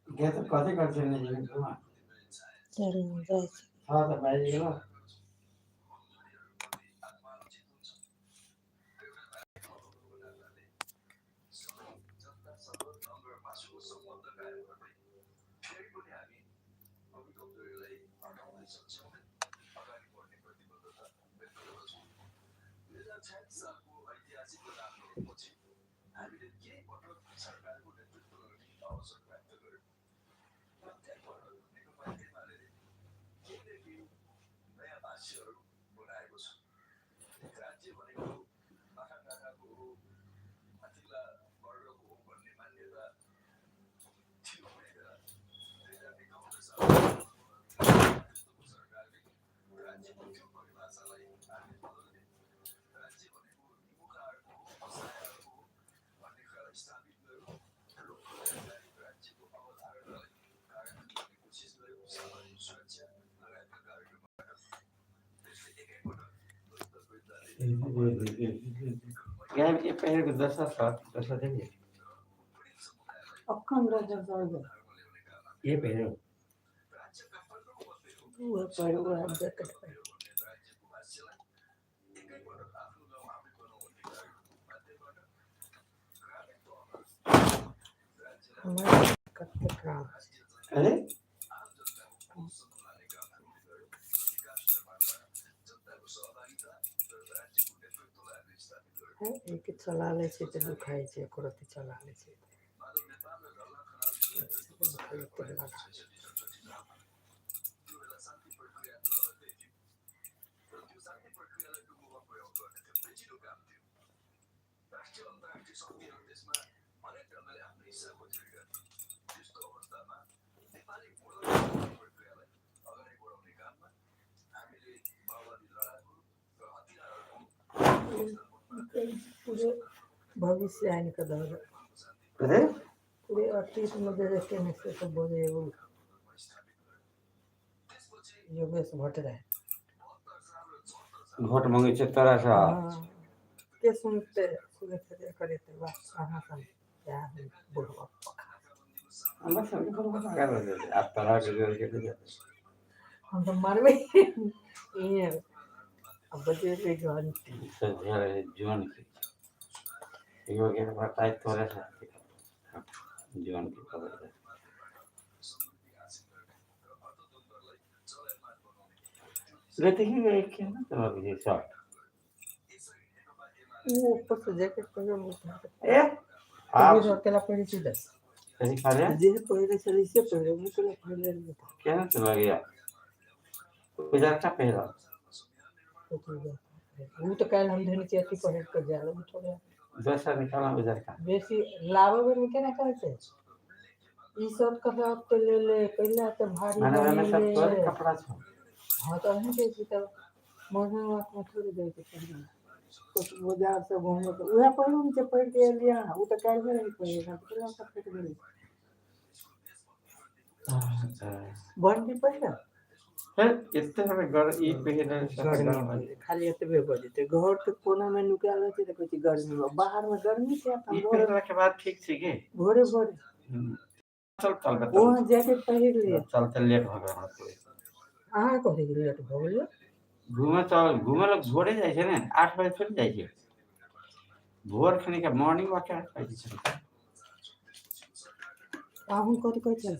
ये तो कथी करते नहीं तुम चलो जाए हाँ तो भाई गेलो ये पहले को 10 देंगे अखन राजा जाओगे ये पहले वो पर वो जैकेट पर हमारे कत्ते खराब अरे है एक चला ले से तो दुखाई छे करती चला ले छे पूरे भविष्य आने का दौर अरे पूरे 38 में दे के नेक्स्ट तो बोले वो योगेश भट्टराय वोट मांगे छे तोरा सा हाँ के सुनते करे तो बस कहाँ का क्या है बुढ़वा हम सब को लगा दे आप तोरा के दे हम तो मारवे ये अब बजे ले जवान जीवन की यो के बताए तोरा सा जीवन की खबर लेते ही एक क्या ना तो अभी शॉट वो ऊपर से जैकेट पहन लेता ए आप आप अकेला पहन सीधा सही खा रहे जे पहले चली से पहले वो तो पहले लेता क्या ना चला गया इधर का पहला वो तो कल हम धन के अति पहन कर जा रहे थोड़ा जैसा निकाला उधर का बेसी लावे में क्या कहते ई सब कपड़ा तो ले ले पहले तो भारी मैंने बने मैंने सब तोरे ले कपड़ा छो हाँ तो नहीं बेची तो मोहन में थोड़ी दे के पहले कुछ बाजार से घूमने तो वह पहले मुझे पहन के लिया वो तो कल में नहीं पहने तो हम सब फिट गए बंदी पहले फिर इतने में घर ई पहले गर्मी खाली एतबे बजे थे घर के कोना में नुका रहते तो कुछ गर्मी में बाहर में गर्मी से ई पहले के बाद ठीक थी के भोरे भोरे चल चल के वहाँ जैकेट पहन लिए चलते लेट हो गया अहाँ को लेट हो गेल घूमे लोग भोरे जाए छे ने 8 बजे थोड़ी जाए छे भोर खनी के मॉर्निंग वॉक करे छे हम कथी कहै छै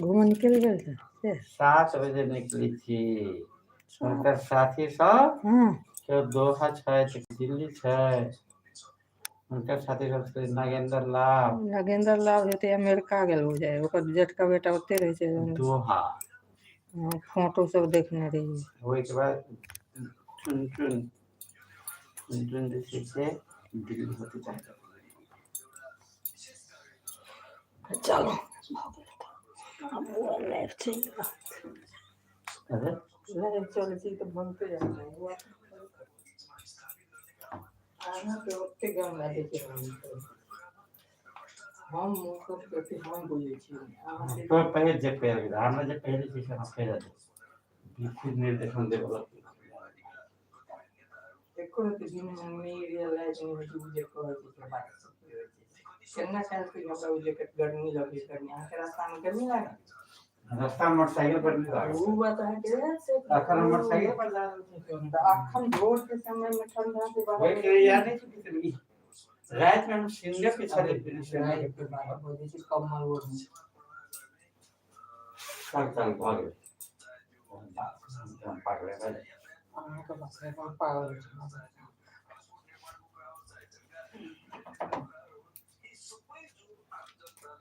घूम निकल गेल से 7 बजे निकली थी उनकर साथी सब हां जो दोहा छै दिल्ली छै उनकर साथी सब नागेंद्र लाल हेते अमेरिका गेल हो जाए ओकर जेठ का बेटा ओते रहे छै दोहा फोटो सब देखने रही ओहि के बाद चुन जैसे से दिल्ली होती चाहिए चलो अब वो लाइट चाहिए अरे लाइट चले चाहिए तो बनते जाना है वो आना तो ओते गंगा देखे हम मुख करते हम बोले छी आना तो पहले जब पहले हमरा जब पहले से हम पहले फिर निर्देशन दे बोला एको तो दिन में रियलाइज नहीं कि मुझे को के बात केना काल के हमरा उजे के गर्मी लगे गर्मी आ के रास्ता में गर्मी लगे रास्ता मोटरसाइकिल पर नहीं लगा वो बात है कि से अखन मोटरसाइकिल पर जा रहे थे तो अखन भोर के समय में ठंडा के बाद वही के याद है कितनी रात में हम सिंगे पे चले रात के बाद बोले छी कमल वो चल भाग हम पागल है आना तो बस है पागल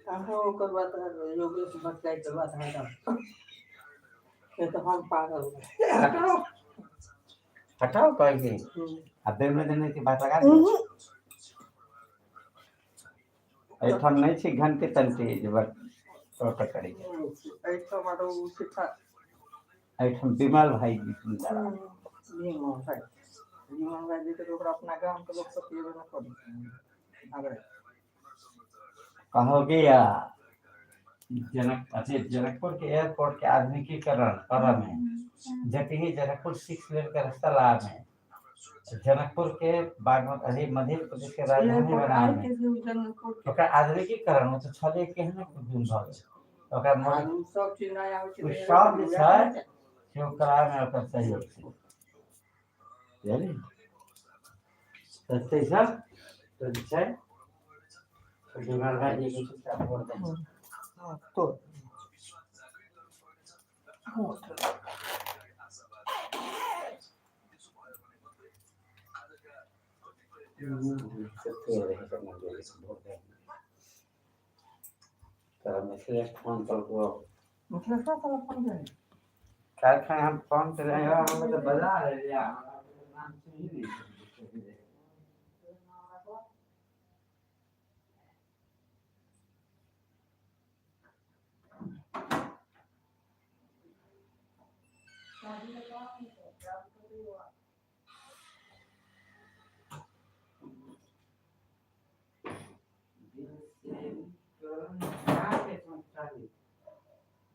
कहाँ ओकर बात है योगेश बतलाई के बात है ये तो हम पागल हो हटाओ हटाओ कहेंगे अब में देने की बात लगा दी ऐठम नहीं छी घंटे तंटे जबर प्रकट करेंगे ऐठो मारो शिक्षा ऐठम बिमल भाई जी सुंदर विमान भाई जी तो ओकरा अपना गांव के लोग सब ये ना करी अगर कहोगे या जनकपुर के एयरपोर्ट के आधुनिकीकरण करम है जटिही जनकपुर 6 लेन का रास्ता ला में जनकपुर के बागमती मध्य प्रदेश के राजधानी बनाने में ओकर आधुनिकीकरण में तो छले केहन कुछ भाग ओकर आलू सब चीज नया हो छै सब जे छै से ओकरा में ओकर सहयोग छै बुझलिए तो सब तो छै तो बिमल भाई जी के कुछ बोल दे तो फोन कर को मतलब क्या फोन करे काय खाए हम फोन कर रहे हैं हम तो बजा रहे हैं नाम से ही नहीं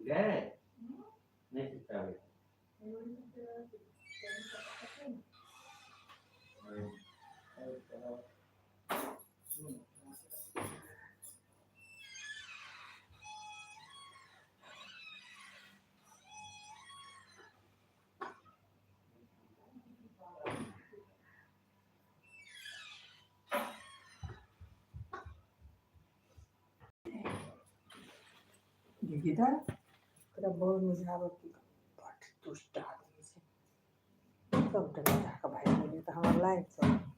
गए नहीं चाहिए गिटार तेरा बहुत मजा आवत बट दुष्ट आदमी से सब तरह का भाई बोले तो हमारा लाइफ सब